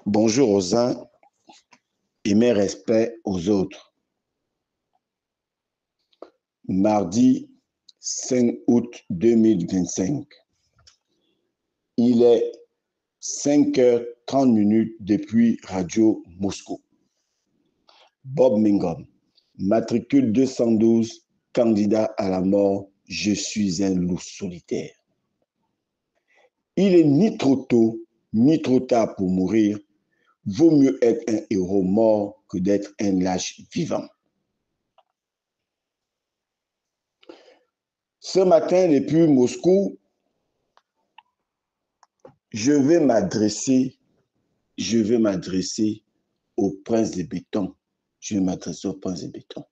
Bonjour aux uns et mes respects aux autres. Mardi 5 août 2025. Il est 5h30 depuis Radio Moscou. Bob Mingom, matricule 212, candidat à la mort, je suis un loup solitaire. Il est ni trop tôt, ni trop tard pour mourir. Vaut mieux être un héros mort que d'être un lâche vivant. Ce matin, depuis Moscou, je vais m'adresser au prince de béton. Je vais m'adresser au prince de béton.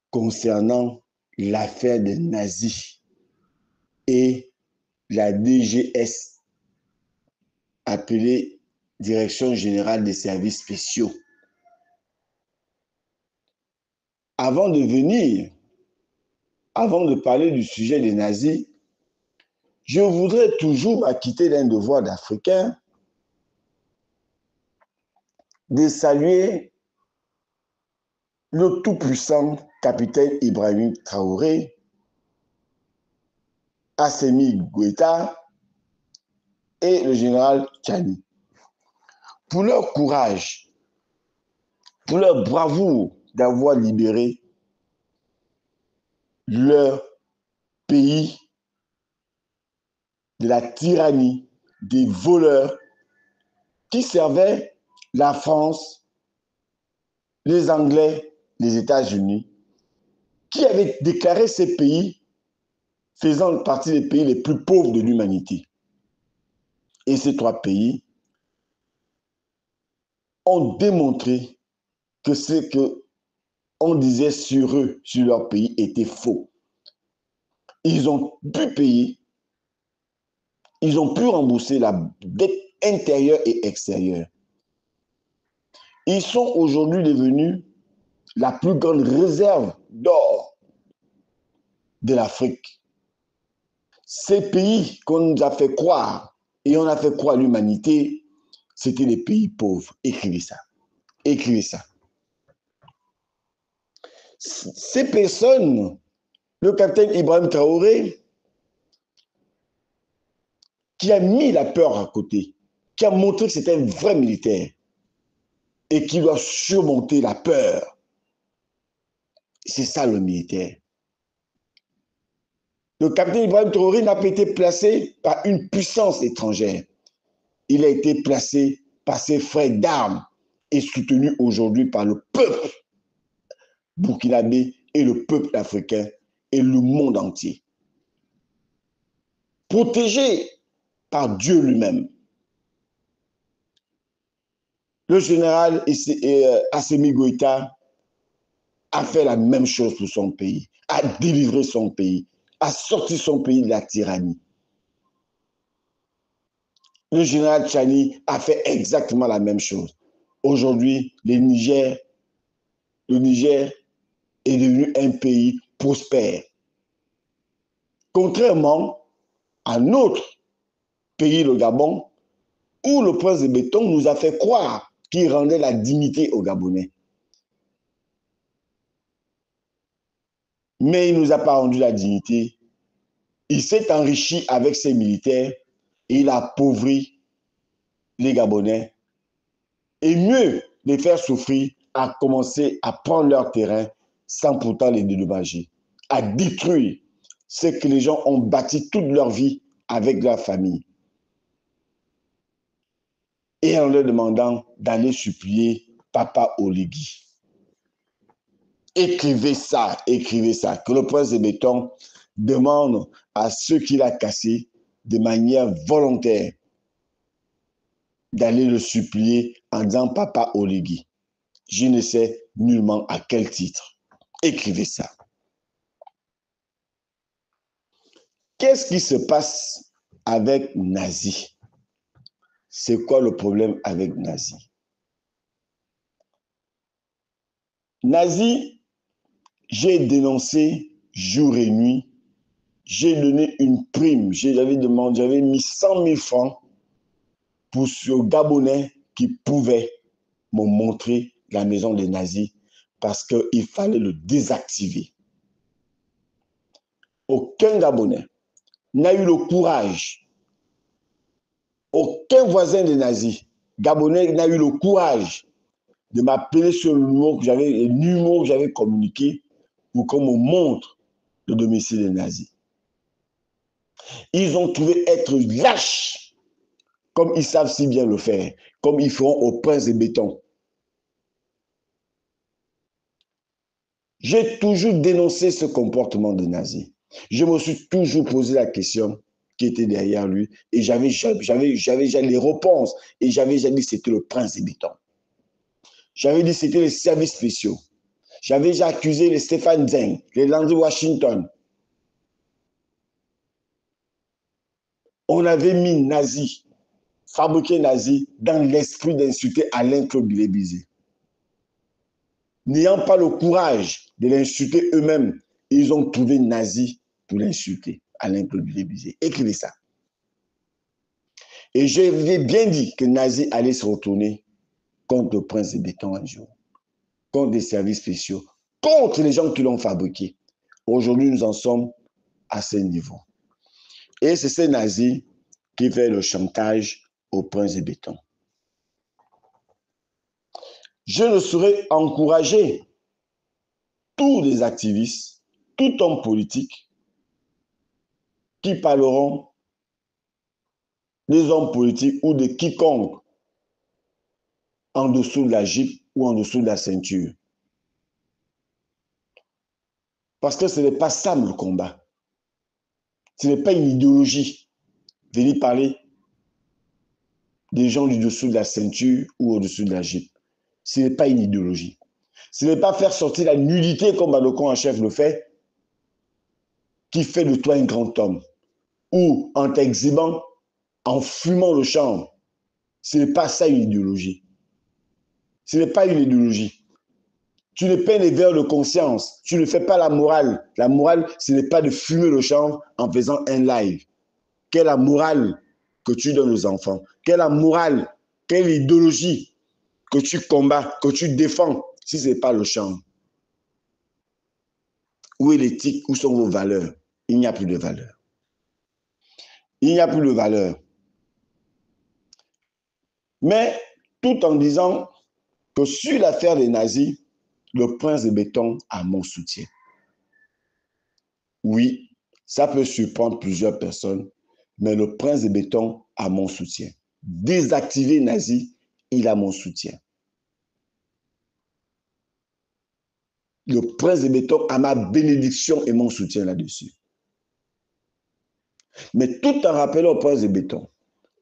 Concernant l'affaire des nazis et la DGS, appelée Direction Générale des Services Spéciaux. Avant de parler du sujet des nazis, je voudrais toujours m'acquitter d'un devoir d'Africain de saluer le tout-puissant capitaine Ibrahim Traoré, Assimi Goïta et le général Tchani. Pour leur courage, pour leur bravoure d'avoir libéré leur pays de la tyrannie des voleurs qui servaient la France, les Anglais, les États-Unis, qui avaient déclaré ces pays faisant partie des pays les plus pauvres de l'humanité. Et ces trois pays ont démontré que ce qu'on disait sur eux, sur leur pays, était faux. Ils ont pu payer, ils ont pu rembourser la dette intérieure et extérieure. Ils sont aujourd'hui devenus la plus grande réserve d'or de l'Afrique. Ces pays qu'on nous a fait croire, et on a fait croire à l'humanité, c'était des pays pauvres. Écrivez ça. Écrivez ça. Ces personnes, le capitaine Ibrahim Traoré, qui a mis la peur à côté, qui a montré que c'était un vrai militaire et qui doit surmonter la peur. C'est ça le militaire. Le capitaine Ibrahim Traoré n'a pas été placé par une puissance étrangère. Il a été placé par ses frères d'armes et soutenu aujourd'hui par le peuple burkinabé et le peuple africain et le monde entier. Protégé par Dieu lui-même. Le général Assimi Goïta a fait la même chose pour son pays, a délivré son pays, a sorti son pays de la tyrannie. Le général Tchani a fait exactement la même chose. Aujourd'hui, le Niger est devenu un pays prospère. Contrairement à notre pays, le Gabon, où le prince de béton nous a fait croire qu'il rendait la dignité aux Gabonais. Mais il ne nous a pas rendu la dignité. Il s'est enrichi avec ses militaires et il a appauvri les Gabonais. Et mieux, les faire souffrir, à commencer à prendre leur terrain sans pourtant les dédommager, à détruire ce que les gens ont bâti toute leur vie avec leur famille. Et en leur demandant d'aller supplier Papa Oligui. Écrivez ça, que le prince de béton demande à ceux qu'il a cassés de manière volontaire d'aller le supplier en disant Papa Oligui. Je ne sais nullement à quel titre. Écrivez ça. Qu'est-ce qui se passe avec Nazi? C'est quoi le problème avec Nazi? Nazi, j'ai dénoncé jour et nuit. J'ai donné une prime. J'avais mis 100 000 francs pour ce Gabonais qui pouvait me montrer la maison des nazis parce qu'il fallait le désactiver. Aucun Gabonais n'a eu le courage, aucun voisin des nazis gabonais n'a eu le courage de m'appeler sur le numéro que j'avais communiqué pour qu'on me montre le domicile des nazis. Ils ont trouvé être lâches, comme ils savent si bien le faire, comme ils feront au Prince de Béton. J'ai toujours dénoncé ce comportement des nazis. Je me suis toujours posé la question qui était derrière lui et j'avais les réponses et j'avais dit que c'était le Prince de Béton. J'avais dit que c'était les services spéciaux. J'avais déjà accusé les Stéphane Zeng, les Landry Washington. On avait mis nazis, fabriqué nazis dans l'esprit d'insulter Alain-Claude Bilébizé. N'ayant pas le courage de l'insulter eux-mêmes, ils ont trouvé nazi pour l'insulter, Alain-Claude Bilébizé. Écrivez ça. Et je lui ai bien dit que nazi allait se retourner contre le Prince de Béton un jour, contre des services spéciaux, contre les gens qui l'ont fabriqué. Aujourd'hui, nous en sommes à ce niveau. Et c'est ces nazis qui fait le chantage au Prince de Béton. Je ne saurais encourager tous les activistes, tout homme politique qui parleront des hommes politiques ou de quiconque en dessous de la jupe ou en dessous de la ceinture. Parce que ce n'est pas ça le combat. Ce n'est pas une idéologie. Venir parler des gens du dessous de la ceinture ou au-dessous de la jupe. Ce n'est pas une idéologie. Ce n'est pas faire sortir la nudité comme Balocon en chef le fait, qui fait de toi un grand homme. Ou en t'exhibant, en fumant le champ. Ce n'est pas ça une idéologie. Ce n'est pas une idéologie. Tu ne peins les verres de conscience. Tu ne fais pas la morale. La morale, ce n'est pas de fumer le champ en faisant un live. Quelle est la morale que tu donnes aux enfants? Quelle est la morale? Quelle idéologie que tu combats, que tu défends, si ce n'est pas le champ? Où est l'éthique? Où sont vos valeurs? Il n'y a plus de valeurs. Il n'y a plus de valeurs. Mais tout en disant que sur l'affaire des nazis, le Prince de Béton a mon soutien. Oui, ça peut surprendre plusieurs personnes, mais le Prince de Béton a mon soutien. Désactiver nazi, il a mon soutien. Le Prince de Béton a ma bénédiction et mon soutien là-dessus. Mais tout en rappelant au Prince de Béton,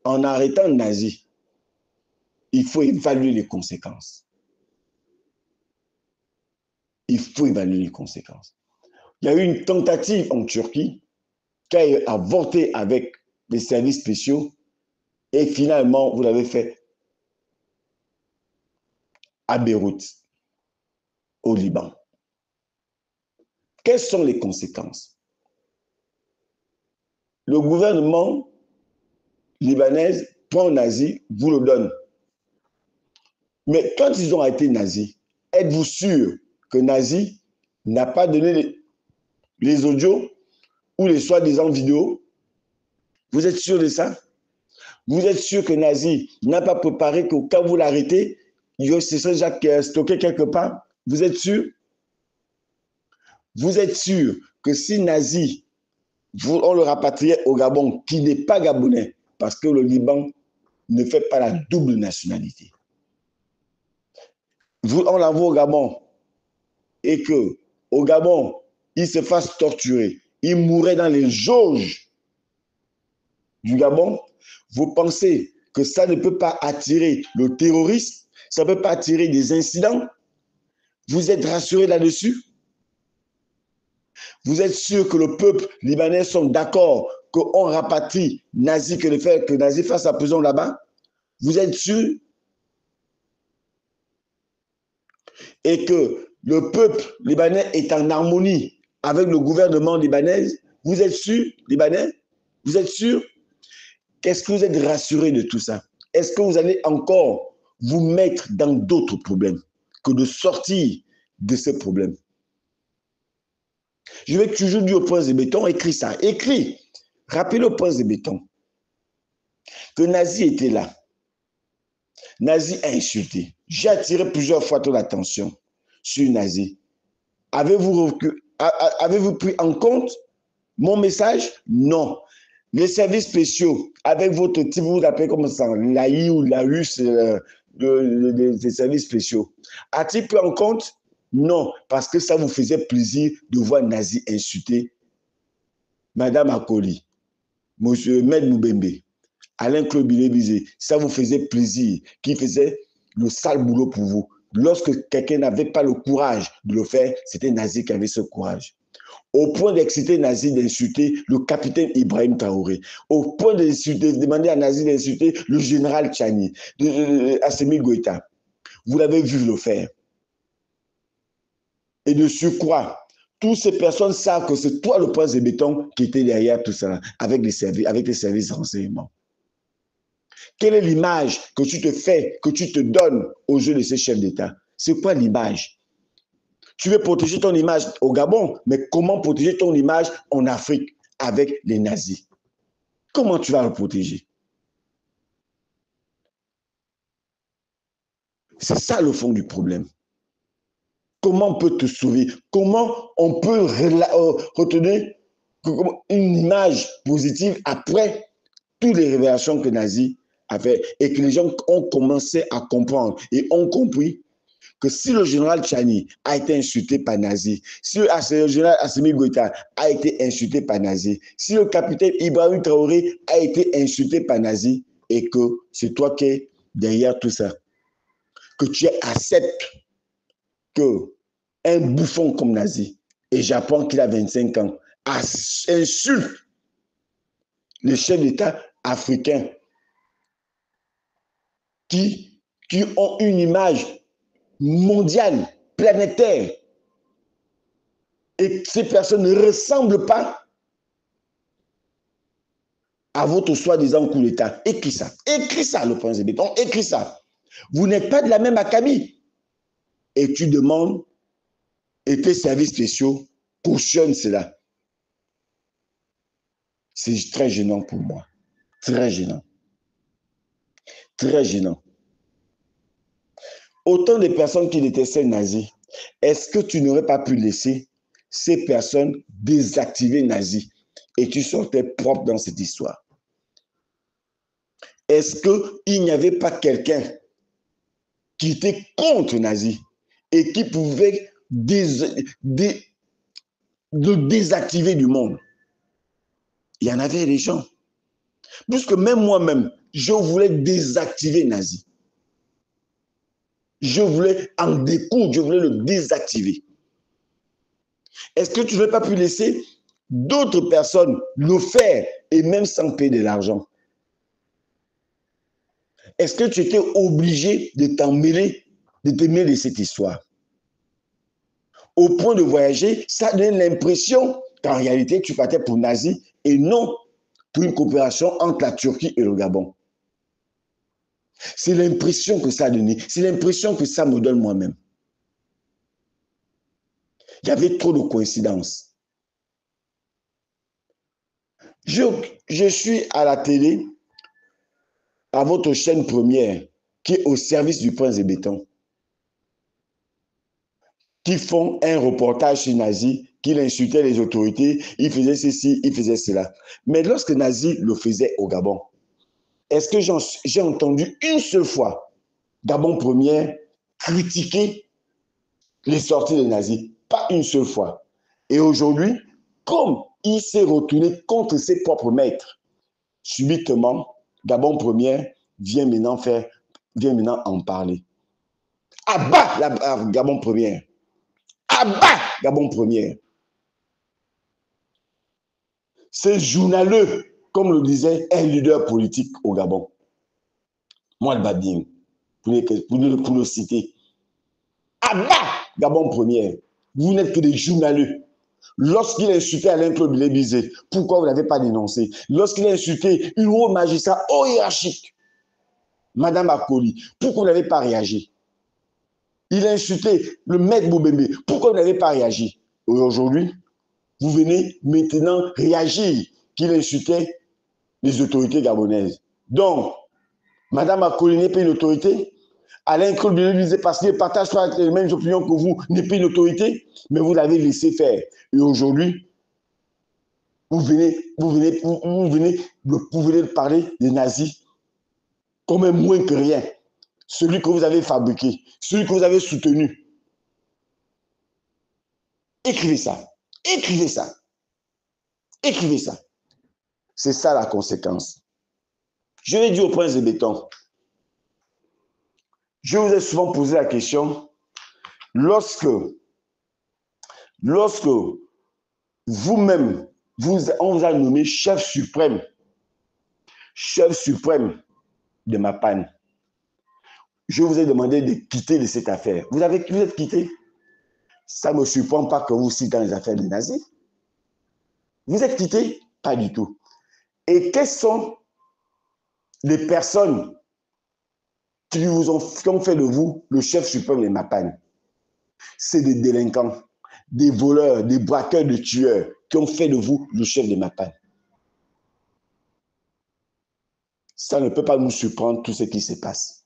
en arrêtant nazi, il faut évaluer les conséquences. Il faut évaluer les conséquences. Il y a eu une tentative en Turquie qui a avorté avec les services spéciaux et finalement, vous l'avez fait à Beyrouth, au Liban. Quelles sont les conséquences? Le gouvernement libanais prend nazi, vous le donne. Mais quand ils ont été nazis, êtes-vous sûr que nazi n'a pas donné les audios ou les soi-disant vidéos? Vous êtes sûr de ça? Vous êtes sûr que nazi n'a pas préparé que quand vous l'arrêtez, ce serait déjà stocké quelque part? Vous êtes sûr? Vous êtes sûr que si nazi, on le rapatriait au Gabon, qui n'est pas gabonais, parce que le Liban ne fait pas la double nationalité. On l'envoie au Gabon et que au Gabon, il se fasse torturer, il mourrait dans les jauges du Gabon. Vous pensez que ça ne peut pas attirer le terrorisme, ça ne peut pas attirer des incidents? Vous êtes rassuré là-dessus? Vous êtes sûr que le peuple libanais sont d'accord qu'on rapatrie nazi, que nazi fasse sa prison là-bas? Vous êtes sûr? Et que le peuple libanais est en harmonie avec le gouvernement libanais? Vous êtes sûr, Libanais? Vous êtes sûr? Est-ce que vous êtes rassuré de tout ça? Est-ce que vous allez encore vous mettre dans d'autres problèmes que de sortir de ces problèmes. Je vais toujours dire au prince de béton, écris ça, écris. Rappelez au prince de béton que Nazi était là. Nazi a insulté. J'ai attiré plusieurs fois ton attention sur Nazi. Avez-vous pris en compte mon message? Non. Les services spéciaux, avec votre type, vous appelez comme ça, l'AI ou l'AUS des services spéciaux. A-t-il pris en compte? Non, parce que ça vous faisait plaisir de voir Nazi insulter Madame Akoli, Monsieur Med Moubembe, Alain Claude Bilé-Bizé. Ça vous faisait plaisir, qui faisait le sale boulot pour vous. Lorsque quelqu'un n'avait pas le courage de le faire, c'était Nazi qui avait ce courage. Au point d'exciter Nazi d'insulter le capitaine Ibrahim Traoré, au point de demander à Nazi d'insulter le général Tchani, Assimi Goïta. Vous l'avez vu le faire. Et de surcroît, toutes ces personnes savent que c'est toi le prince de béton qui était derrière tout ça, avec les services de renseignement. Quelle est l'image que tu te fais, que tu te donnes aux yeux de ces chefs d'État? C'est quoi l'image? Tu veux protéger ton image au Gabon, mais comment protéger ton image en Afrique avec les nazis? Comment tu vas le protéger? C'est ça le fond du problème. Comment on peut te sauver? Comment on peut retenir une image positive après toutes les révélations que Nazi a fait et que les gens ont commencé à comprendre et ont compris que si le général Tchani a été insulté par Nazi, si le général Assimi Goïta a été insulté par Nazi, si le capitaine Ibrahim Traoré a été insulté par Nazi et que c'est toi qui es derrière tout ça, que tu acceptes que un bouffon comme Nazi, et j'apprends qu'il a 25 ans, insulte les chefs d'État africains qui ont une image mondiale, planétaire, et ces personnes ne ressemblent pas à votre soi-disant coup d'État. Écris ça, le prince de béton, écris ça. Vous n'êtes pas de la même acabit. Et tu demandes, et tes services spéciaux cautionnent cela. C'est très gênant pour moi. Très gênant. Très gênant. Autant de personnes qui détestaient Nazi, est-ce que tu n'aurais pas pu laisser ces personnes désactiver Nazi et tu sortais propre dans cette histoire? Est-ce qu'il n'y avait pas quelqu'un qui était contre Nazi et qui pouvait le désactiver du monde? Il y en avait des gens. Puisque même moi-même, je voulais désactiver Nazi. Je voulais en découdre, je voulais le désactiver. Est-ce que tu n'aurais pas pu laisser d'autres personnes le faire et même sans payer de l'argent? Est-ce que tu étais obligé de te mêler de cette histoire? Au point de voyager, ça donne l'impression qu'en réalité, tu partais pour Nazi et non pour une coopération entre la Turquie et le Gabon. C'est l'impression que ça a donné. C'est l'impression que ça me donne moi-même. Il y avait trop de coïncidences. Je suis à la télé, à votre chaîne première, qui est au service du prince de béton, qui font un reportage sur Nazi, qu'il insultait les autorités, il faisait ceci, il faisait cela. Mais lorsque Nazi le faisait au Gabon, est-ce que j'ai entendu une seule fois Gabon Première critiquer les sorties des nazis? Pas une seule fois. Et aujourd'hui, comme il s'est retourné contre ses propres maîtres, subitement, Gabon Première vient maintenant en parler. Abat la Gabon Première. Abat Gabon Première. C'est journaleux, comme le disait un leader politique au Gabon. Moi, Babine, pour le citer. Abat Gabon Première. Vous n'êtes que des journaleux. Lorsqu'il a insulté Alain Claude Bilé-Bizé, pourquoi vous ne l'avez pas dénoncé? Lorsqu'il a insulté une haute magistrat haut hiérarchique, Madame Akoli, pourquoi vous n'avez pas réagi? Il a insulté le maître Boubembe, pourquoi vous n'avez pas réagi? Et aujourd'hui, vous venez maintenant réagir qu'il insultait les autorités gabonaises. Donc, Madame Akoli n'est pas une autorité. Alain Claude disait parce qu'il partage pas les mêmes opinions que vous, n'est pas une autorité, mais vous l'avez laissé faire. Et aujourd'hui, vous venez parler des nazis comme moins que rien. Celui que vous avez fabriqué, celui que vous avez soutenu. Écrivez ça. Écrivez ça. Écrivez ça. C'est ça la conséquence. Je l'ai dit au prince de béton. Je vous ai souvent posé la question, lorsque vous-même, on vous a nommé chef suprême de ma panne, je vous ai demandé de quitter de cette affaire. Vous êtes quitté. Ça ne me surprend pas que vous citez dans les affaires des nazis. Vous êtes quitté? Pas du tout. Et quelles sont les personnes qui ont fait de vous le chef suprême de ma panne? C'est des délinquants, des voleurs, des braqueurs, des tueurs qui ont fait de vous le chef de ma panne. Ça ne peut pas nous surprendre tout ce qui se passe.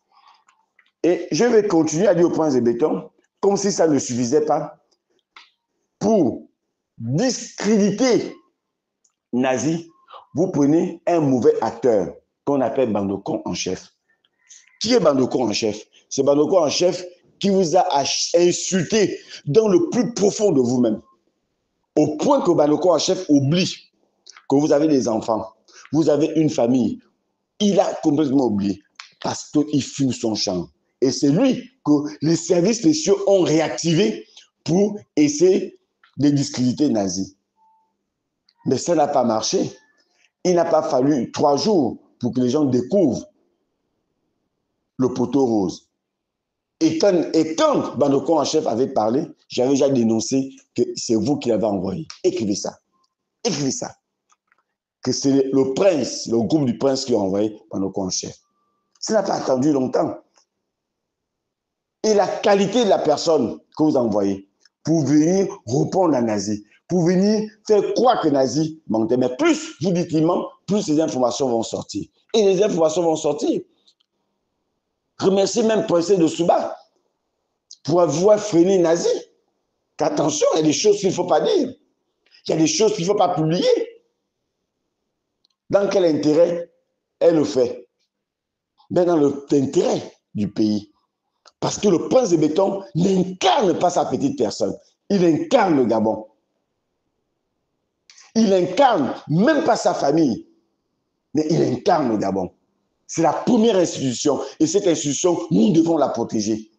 Et je vais continuer à dire au prince de béton, comme si ça ne suffisait pas, pour discréditer nazi, vous prenez un mauvais acteur qu'on appelle Bandoko en chef. Qui est Bandoko en chef? C'est Bandoko en chef qui vous a insulté dans le plus profond de vous-même. Au point que Bandoko en chef oublie que vous avez des enfants, vous avez une famille. Il a complètement oublié parce qu'il fume son champ. Et c'est lui que les services spéciaux ont réactivé pour essayer de discréditer nazi. Mais ça n'a pas marché. Il n'a pas fallu 3 jours pour que les gens découvrent le poteau rose. Et quand Bandoko en chef avait parlé, j'avais déjà dénoncé que c'est vous qui l'avez envoyé. Écrivez ça. Écrivez ça. Que c'est le prince, le groupe du prince qui a envoyé Bandoko en chef. Ça n'a pas attendu longtemps. Et la qualité de la personne que vous envoyez pour venir répondre à nazi, pour venir faire croire que nazi mentait. Mais plus vous dites qu'il ment, plus ces informations vont sortir. Et les informations vont sortir. Remerciez même Prince de Souba pour avoir freiné nazi. Qu'attention, il y a des choses qu'il ne faut pas dire. Il y a des choses qu'il ne faut pas publier. Dans quel intérêt elle le fait? Mais dans l'intérêt du pays. Parce que le prince de béton n'incarne pas sa petite personne. Il incarne le Gabon. Il n'incarne même pas sa famille. Mais il incarne le Gabon. C'est la première institution. Et cette institution, nous devons la protéger.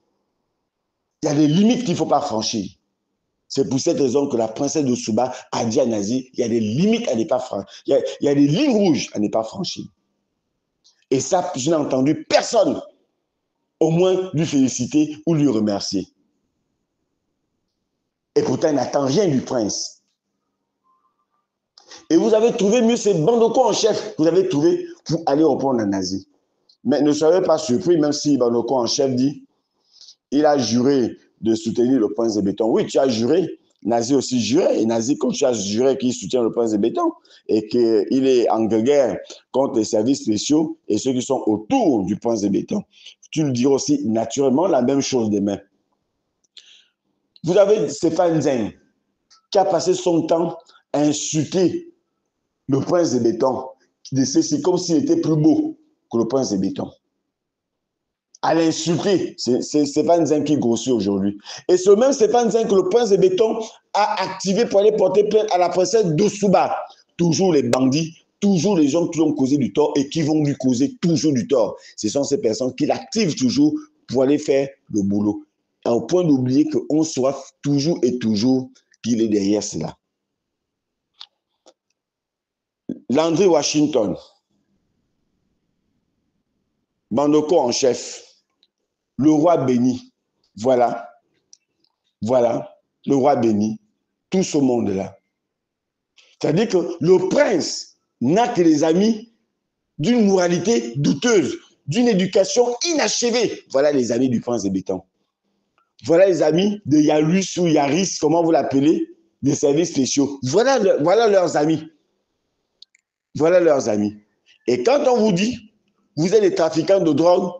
Il y a des limites qu'il ne faut pas franchir. C'est pour cette raison que la princesse de Souba a dit à Nazi, il y a des limites à ne pas franchir. Il y a des lignes rouges à ne pas franchir. Et ça, je n'ai entendu personne au moins lui féliciter ou lui remercier. Et pourtant, il n'attend rien du prince. Et vous avez trouvé mieux, c'est Bandoko en chef, vous avez trouvé pour aller reprendre un nazi. Mais ne soyez pas surpris, même si Bandoko en chef dit, il a juré de soutenir le prince de béton. Oui, tu as juré, Nazi aussi juré, et Nazi, quand tu as juré qu'il soutient le prince de béton, et qu'il est en guerre contre les services spéciaux et ceux qui sont autour du prince de béton, tu le diras aussi naturellement la même chose demain. Vous avez Stéphane Zeng qui a passé son temps à insulter le prince de béton, c'est comme s'il était plus beau que le prince de béton. À l'insulter, c'est Stéphane Zeng qui grossit aujourd'hui. Et ce même Stéphane Zeng que le prince de béton a activé pour aller porter plainte à la princesse de Souba. Toujours les bandits, toujours les gens qui ont causé du tort et qui vont lui causer toujours du tort. Ce sont ces personnes qui l'activent toujours pour aller faire le boulot. Au point d'oublier qu'on saura toujours et toujours qu'il est derrière cela. Landry Washington, Bandoko en chef, le roi béni, voilà, le roi béni, tout ce monde-là. C'est-à-dire que le prince n'a que des amis d'une moralité douteuse. d'une éducation inachevée. Voilà les amis du prince de béton. Voilà les amis de Yarus ou Yaris, comment vous l'appelez, des services spéciaux. Voilà leurs amis. Voilà leurs amis. Et quand on vous dit, vous êtes des trafiquants de drogue,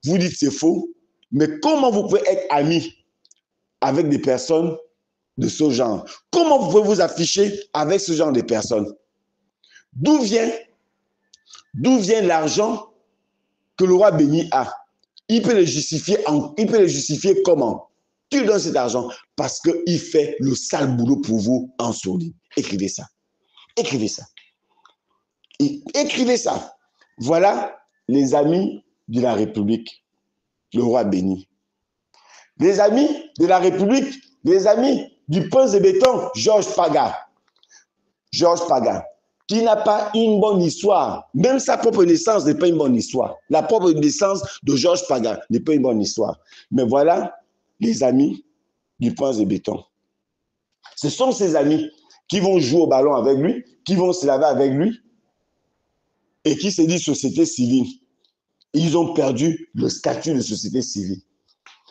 vous dites c'est faux. Mais comment vous pouvez être amis avec des personnes de ce genre? Comment vous pouvez vous afficher avec ce genre de personnes? D'où vient l'argent que le roi béni a? Il peut le justifier comment? Tu donnes cet argent parce qu'il fait le sale boulot pour vous en sourdine. Écrivez ça. Écrivez ça. Écrivez ça. Voilà les amis de la République, le roi béni. Les amis de la République, les amis du prince de béton, Georges Paga. Georges Paga, qui n'a pas une bonne histoire. Même sa propre naissance n'est pas une bonne histoire. La propre naissance de Georges Paga n'est pas une bonne histoire. Mais voilà les amis du prince de béton. Ce sont ses amis qui vont jouer au ballon avec lui, qui vont se laver avec lui et qui se disent société civile. Ils ont perdu le statut de société civile.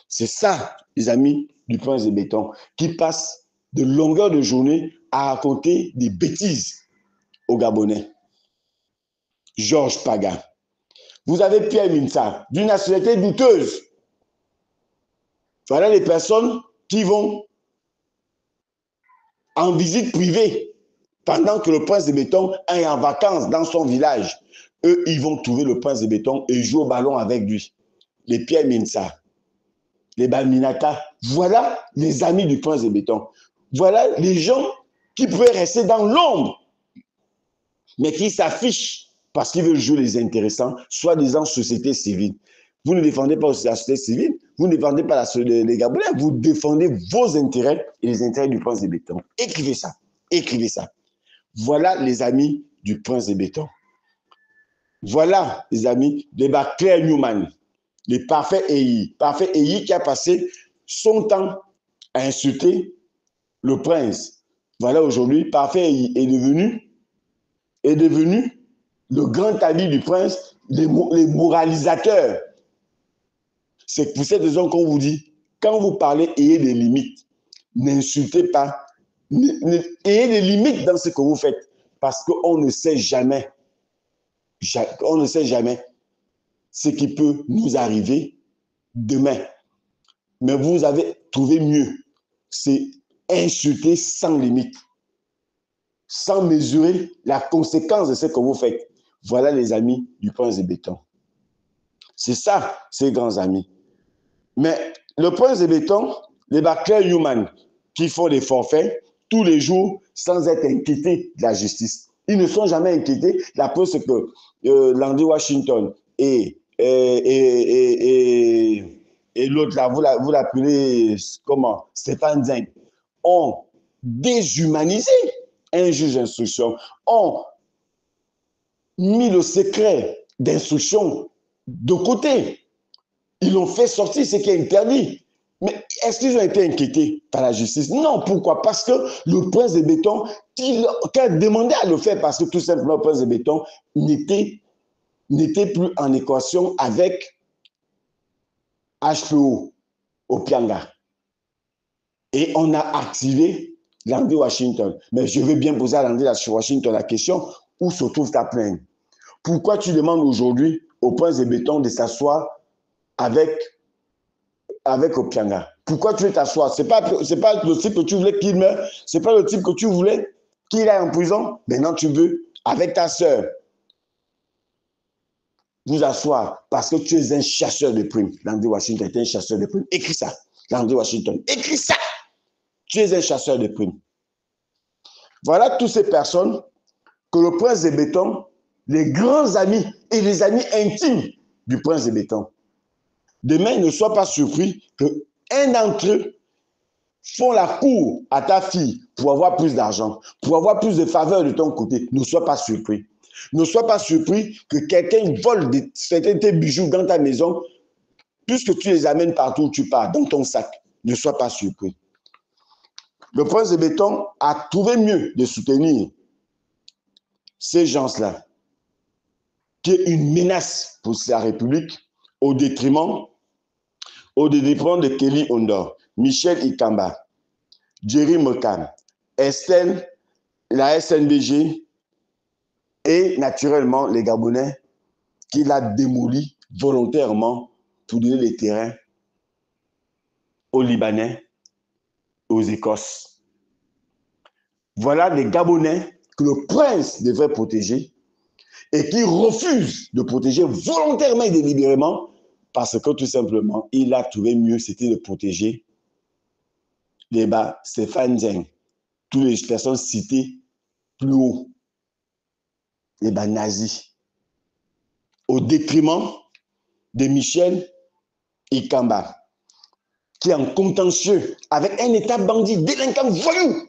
C'est ça, les amis du prince de béton, qui passent de longueur de journée à raconter des bêtises aux Gabonais. Georges Paga. Vous avez Pierre Minsa, d'une nationalité douteuse. Voilà les personnes qui vont en visite privée pendant que le prince de béton est en vacances dans son village. Eux, ils vont trouver le prince de béton et jouer au ballon avec lui. Les Pierre Minsa, les Baminata. Voilà les amis du prince de béton. Voilà les gens qui pouvaient rester dans l'ombre, mais qui s'affichent parce qu'ils veulent jouer les intéressants, soi-disant société civile. Vous ne défendez pas la société civile, vous ne défendez pas les Gabonais, vous défendez vos intérêts et les intérêts du prince de béton. Écrivez ça, écrivez ça. Voilà les amis du prince de béton. Voilà les amis de Claire Newman, les parfaits EI. Parfait EI qui a passé son temps à insulter le prince. Voilà aujourd'hui, Parfait EI est devenu le grand ami du prince, les moralisateurs. C'est pour cette raison qu'on vous dit, quand vous parlez, ayez des limites. N'insultez pas. Ayez des limites dans ce que vous faites. Parce qu'on ne sait jamais. On ne sait jamais ce qui peut nous arriver demain. Mais vous avez trouvé mieux. C'est insulter sans limite. Sans mesurer la conséquence de ce que vous faites. Voilà les amis du prince de béton. C'est ça, ces grands amis. Mais le prince de béton, les Claire Newman, qui font des forfaits tous les jours sans être inquiétés de la justice. Ils ne sont jamais inquiétés. La preuve, c'est que Landry Washington et l'autre là, vous l'appelez comment? Stéphane Zeng, ont déshumanisé un juge d'instruction, ont mis le secret d'instruction de côté. Ils l'ont fait sortir, ce qui est interdit. Mais est-ce qu'ils ont été inquiétés par la justice? Non, pourquoi? Parce que le prince de béton, qui a demandé à le faire, parce que tout simplement le prince de béton n'était plus en équation avec HPO au Pianga. Et on a activé Landry Washington. Mais je veux bien poser à Landry Washington la question, où se trouve ta plainte? Pourquoi tu demandes aujourd'hui au prince de béton de s'asseoir avec Opianga? Pourquoi tu veux t'asseoir? C'est pas le type que tu voulais qu'il meure. C'est pas le type que tu voulais qu'il aille en prison. Maintenant, tu veux, avec ta sœur, vous asseoir parce que tu es un chasseur de primes. Landry Washington est un chasseur de primes. Écris ça. Landry Washington, écris ça. Tu es un chasseur de primes. Voilà toutes ces personnes que le prince de béton, les grands amis et les amis intimes du prince de béton. Demain, ne sois pas surpris qu'un d'entre eux font la cour à ta fille pour avoir plus d'argent, pour avoir plus de faveur de ton côté. Ne sois pas surpris. Ne sois pas surpris que quelqu'un vole certains tes bijoux dans ta maison, puisque tu les amènes partout où tu pars, dans ton sac. Ne sois pas surpris. Le prince de béton a trouvé mieux de soutenir ces gens-là. qui est une menace pour la République au détriment de Kelly Ondor, Michel Ikamba, Jerry Mokam, Estelle, la SNBG et naturellement les Gabonais qui l'a démoli volontairement pour donner les terrains aux Libanais, aux Écosses. Voilà des Gabonais que le prince devrait protéger et qui refuse de protéger volontairement et délibérément parce que tout simplement, il a trouvé mieux, c'était de protéger les Stéphane Zeng, toutes les personnes citées plus haut, les nazis, au détriment de Michel Ikamba, qui est en contentieux avec un État bandit, délinquant, voyou,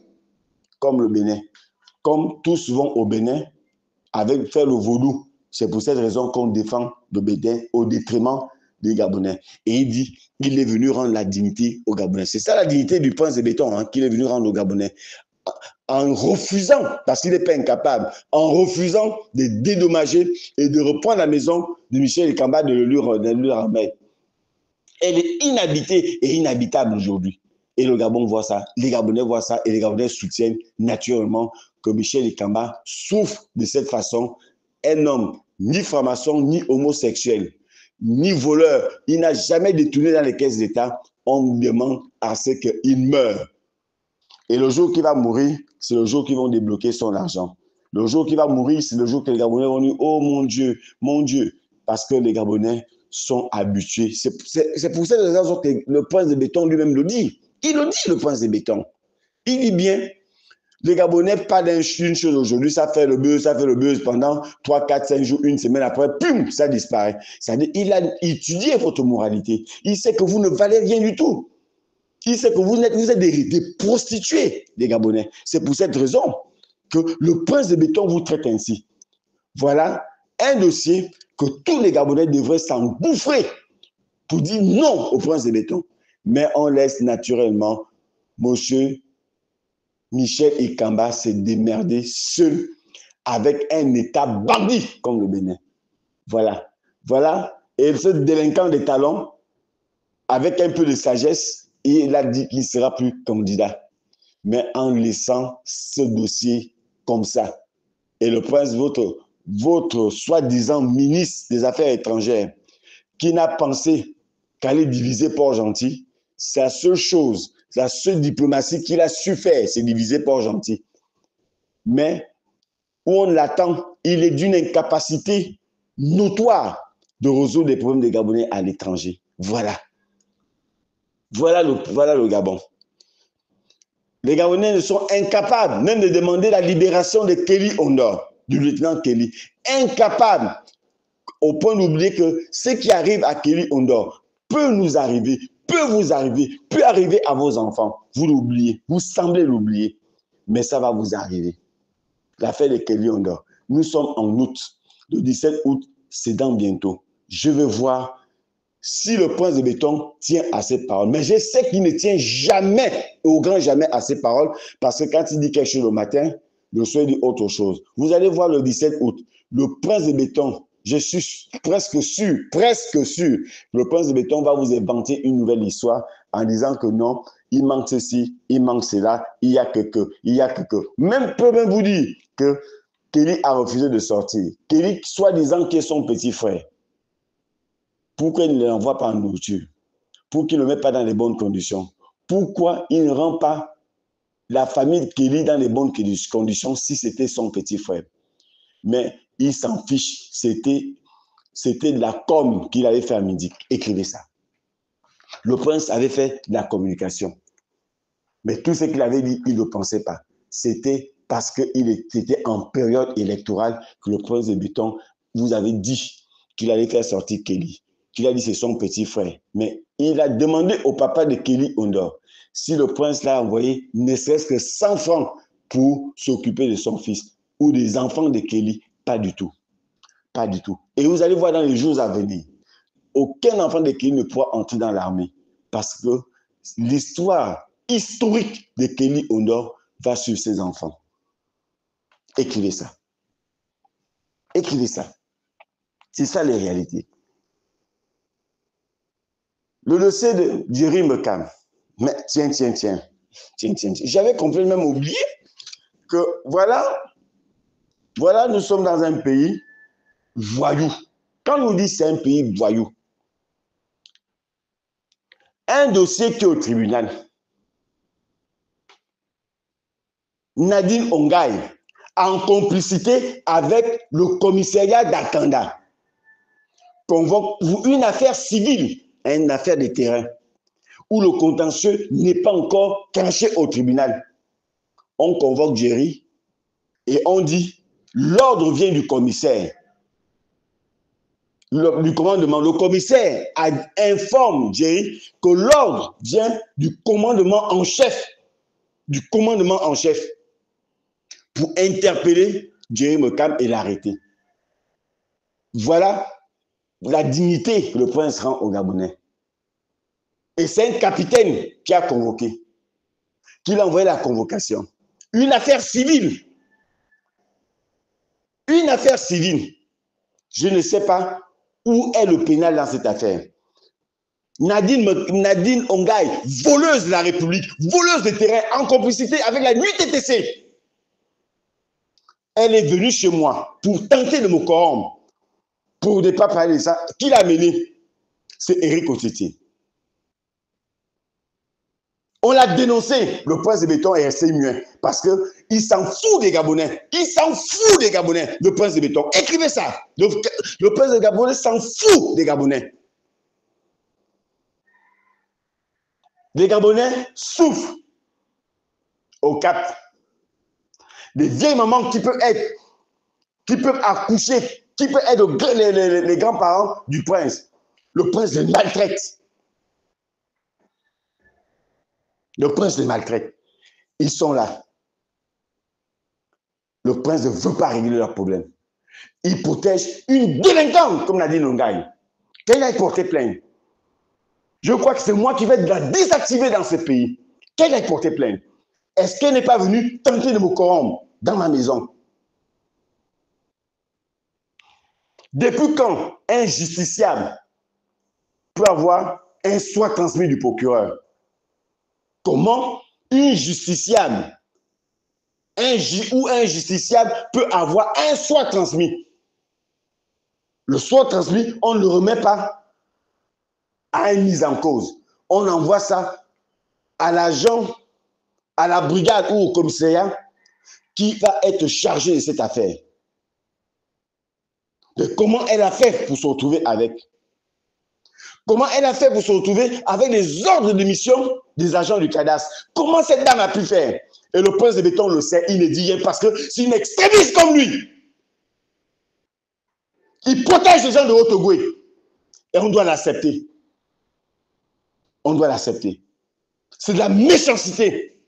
comme le Bénin, comme tout souvent au Bénin, avec faire le vaudou. C'est pour cette raison qu'on défend le Bénin au détriment des Gabonais. Et il dit qu'il est venu rendre la dignité aux Gabonais. C'est ça la dignité du prince de béton, qu'il est venu rendre aux Gabonais. En refusant, parce qu'il n'est pas incapable, en refusant de dédommager et de reprendre la maison de Michel Ikamba de lui remettre. Elle est inhabitée et inhabitable aujourd'hui. Et le Gabon voit ça, les Gabonais voient ça, et les Gabonais soutiennent naturellement que Michel Ikamba souffre de cette façon. Un homme ni franc-maçon, ni homosexuel, ni voleur, il n'a jamais détourné dans les caisses d'État. On demande à ce qu'il meure. Et le jour qu'il va mourir, c'est le jour qu'ils vont débloquer son argent. Le jour qu'il va mourir, c'est le jour que les Gabonais vont dire « Oh mon Dieu, parce que les Gabonais sont habitués. » C'est pour cette raison que le prince de béton lui-même le dit. Il le dit, le prince de béton. Il dit bien, les Gabonais, pas d'une chose aujourd'hui, ça fait le buzz pendant 3, 4, 5 jours, une semaine après, pum, ça disparaît. C'est-à-dire, il a étudié votre moralité. Il sait que vous ne valez rien du tout. Il sait que vous êtes des prostituées, les Gabonais. C'est pour cette raison que le prince de béton vous traite ainsi. Voilà un dossier que tous les Gabonais devraient s'engouffrer pour dire non au prince de béton. Mais on laisse naturellement monsieur Michel Ikamba se démerder seul avec un État bandit comme le Bénin. Voilà. Voilà. Et ce délinquant des talons, avec un peu de sagesse, il a dit qu'il ne sera plus candidat. Mais en laissant ce dossier comme ça. Et le prince, votre soi-disant ministre des Affaires étrangères, qui n'a pensé qu'aller diviser Port-Gentil, c'est la seule chose, la seule diplomatie qu'il a su faire, c'est diviser Port-Gentil. Mais où on l'attend, il est d'une incapacité notoire de résoudre les problèmes des Gabonais à l'étranger. Voilà. Voilà le Gabon. Les Gabonais sont incapables même de demander la libération de Kelly Ondor, du lieutenant Kelly. Incapables, au point d'oublier que ce qui arrive à Kelly Ondor peut nous arriver, peut vous arriver, peut arriver à vos enfants. Vous l'oubliez, vous semblez l'oublier, mais ça va vous arriver. L'affaire de Kelly Ondor. Nous sommes en août. Le 17 août, c'est dans bientôt. Je veux voir si le prince de béton tient à ses paroles. Mais je sais qu'il ne tient jamais, au grand jamais, à ses paroles, parce que quand il dit quelque chose le matin, le soir, il dit autre chose. Vous allez voir le 17 août, le prince de béton, je suis presque sûr, le prince de béton va vous inventer une nouvelle histoire en disant que non, il manque ceci, il manque cela, il y a que. Même peut même vous dire que Kelly a refusé de sortir. Kelly, soi-disant, qui est son petit frère. Pourquoi il ne l'envoie pas en nourriture? Pourquoi il ne le met pas dans les bonnes conditions? Pourquoi il ne rend pas la famille de Kelly dans les bonnes conditions si c'était son petit frère? Mais il s'en fiche. C'était de la com qu'il avait fait à midi. Écrivez ça. Le prince avait fait de la communication. Mais tout ce qu'il avait dit, il ne le pensait pas. C'était parce qu'il était en période électorale que le prince de béton vous avait dit qu'il allait faire sortir Kelly. Qu'il a dit c'est son petit frère. Mais il a demandé au papa de Kelly Ondor si le prince l'a envoyé ne serait-ce que 100 francs pour s'occuper de son fils ou des enfants de Kelly. Pas du tout. Pas du tout. Et vous allez voir dans les jours à venir, aucun enfant de Kelly ne pourra entrer dans l'armée parce que l'histoire historique de Kelly Ondor va sur ses enfants. Écrivez ça. Écrivez ça. C'est ça les réalités. Le dossier de Jerry me calme. Mais tiens. J'avais complètement oublié que voilà, nous sommes dans un pays voyou. Quand on dit c'est un pays voyou, un dossier qui est au tribunal, Nadine Ongaï, en complicité avec le commissariat d'Akanda, convoque pour une affaire civile, une affaire de terrain, où le contentieux n'est pas encore tranché au tribunal. On convoque Jerry et on dit, l'ordre vient du commissaire. Du commandement, le commissaire informe Jerry que l'ordre vient du commandement en chef. Pour interpeller Jerry Mekam et l'arrêter. Voilà la dignité que le prince rend aux Gabonais. Et c'est un capitaine qui a convoqué, qui a envoyé la convocation. Une affaire civile. Je ne sais pas où est le pénal dans cette affaire. Nadine Ongaï, voleuse de la République, voleuse de terrain, en complicité avec la NUITTC. Elle est venue chez moi pour tenter de me corrompre, pour ne pas parler de ça. Qui l'a mené? C'est Éric Otiti. On l'a dénoncé. Le prince de béton est resté muet parce qu'il s'en fout des Gabonais. Le prince de béton. Écrivez ça. Le prince de Gabonais s'en fout des Gabonais. Les Gabonais souffrent au Cap. Des vieilles mamans qui peuvent accoucher, qui peuvent être les grands-parents du prince. Le prince les maltraite. Ils sont là. Le prince ne veut pas régler leurs problèmes. Il protège une délinquante, comme l'a dit Nongaï. Qu'elle aille porter plainte. Je crois que c'est moi qui vais la désactiver dans ce pays. Qu'elle aille porter plainte. Est-ce qu'elle n'est pas venue tenter de me corrompre dans ma maison? Depuis quand un justiciable peut avoir un soit transmis du procureur? Comment un justiciable peut avoir un soit transmis? Le soit transmis, on ne le remet pas à une mise en cause. On envoie ça à l'agent, à la brigade ou au commissariat qui va être chargé de cette affaire. De comment elle a fait pour se retrouver avec? Comment elle a fait pour se retrouver avec les ordres de mission des agents du cadastre? Comment cette dame a pu faire? Et le prince de béton le sait, il ne dit rien parce que c'est une extrémiste comme lui. Il protège les gens de Haut-Ogoué. Et on doit l'accepter. C'est de la méchanceté.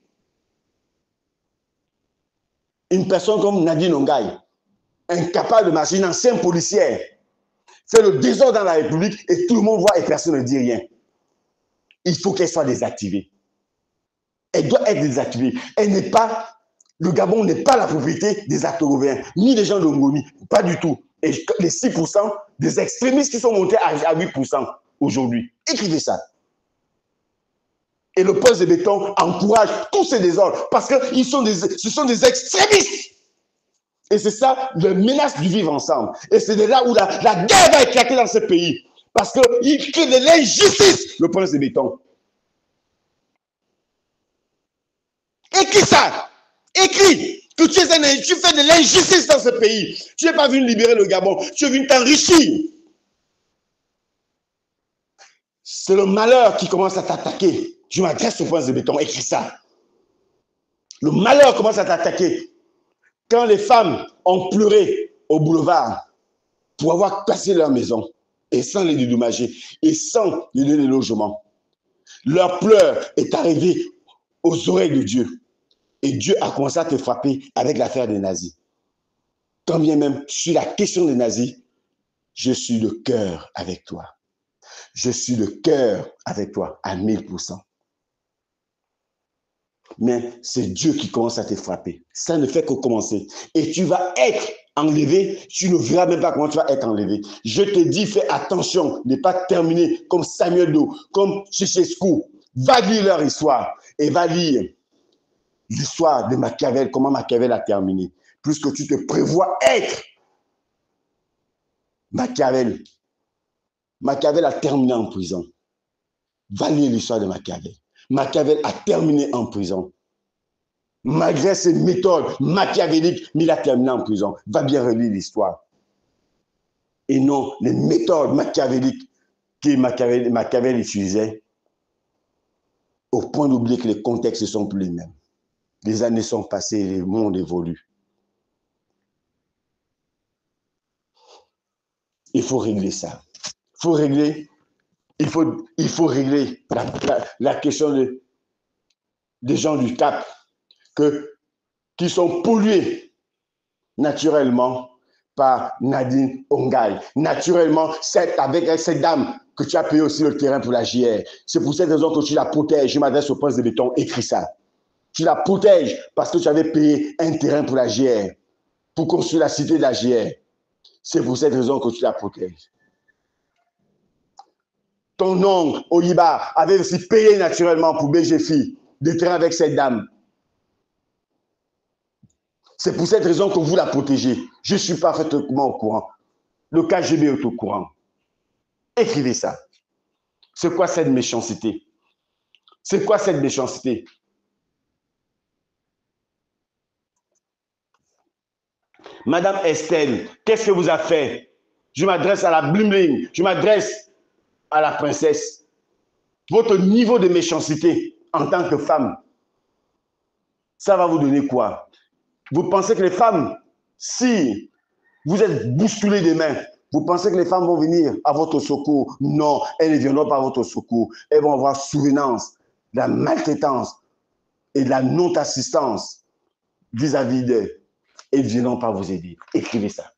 Une personne comme Nadine Ongaï, incapable de marcher, une ancienne policière, fait le désordre dans la République et tout le monde voit et personne ne dit rien. Il faut qu'elle soit désactivée. Elle doit être désactivée. Le Gabon n'est pas la propriété des Actorovéens, ni des gens de Ngoni, pas du tout. Et les 6% des extrémistes qui sont montés à 8% aujourd'hui. Écrivez ça. Et le prince de béton encourage tous ces désordres parce que ce sont des extrémistes. Et c'est ça, la menace du vivre ensemble. Et c'est de là où la guerre va éclater dans ce pays. Parce qu'il crée de l'injustice, le prince de béton. Écris ça. Écris que tu fais de l'injustice dans ce pays. Tu n'es pas venu libérer le Gabon. Tu es venu t'enrichir. C'est le malheur qui commence à t'attaquer. Je m'adresse au prince de béton. Écris ça. Le malheur commence à t'attaquer. Quand les femmes ont pleuré au boulevard pour avoir cassé leur maison et sans les dédommager et sans les donner logement, leur pleur est arrivé aux oreilles de Dieu. Et Dieu a commencé à te frapper avec l'affaire des nazis. Quand bien même sur la question des nazis, je suis de cœur avec toi. Je suis de cœur avec toi à 1000%. Mais c'est Dieu qui commence à te frapper. Ça ne fait que commencer. Et tu vas être enlevé, tu ne verras même pas comment tu vas être enlevé. Je te dis, fais attention de ne pas terminer comme Samuel Doe, comme Ceausescu. Va lire leur histoire et va lire l'histoire de Machiavel, comment Machiavel a terminé. Puisque tu te prévois être Machiavel. Machiavel a terminé en prison. Va lire l'histoire de Machiavel. Machiavel a terminé en prison. Malgré ses méthodes machiavéliques, mais il a terminé en prison. Va bien relire l'histoire. Et non les méthodes machiavéliques que Machiavel utilisait, au point d'oublier que les contextes ne sont plus les mêmes. Les années sont passées et le monde évolue. Il faut régler ça. Il faut régler la question des gens du Cap qui sont pollués naturellement par Nadine Ongaï. Naturellement, avec cette dame que tu as payé aussi le terrain pour la JR. C'est pour cette raison que tu la protèges. Je m'adresse au poste de béton, écris ça. Tu la protèges parce que tu avais payé un terrain pour la JR, pour construire la cité de la JR. C'est pour cette raison que tu la protèges. Ton oncle, Oyiba, avait aussi payé naturellement pour BGFI des terrains avec cette dame. C'est pour cette raison que vous la protégez. Je suis parfaitement au courant. Le KGB est au courant. Écrivez ça. C'est quoi cette méchanceté? C'est quoi cette méchanceté? Madame Estelle, qu'est-ce que vous avez fait? Je m'adresse à la bling-bling. Je m'adresse à la princesse. Votre niveau de méchanceté en tant que femme, ça va vous donner quoi? Vous pensez que les femmes, si vous êtes bousculés des mains, vous pensez que les femmes vont venir à votre secours? Non, elles ne viendront pas à votre secours. Elles vont avoir souvenance de la maltraitance et de la non-assistance vis-à-vis d'eux. Elles ne viendront pas vous aider. Écrivez ça.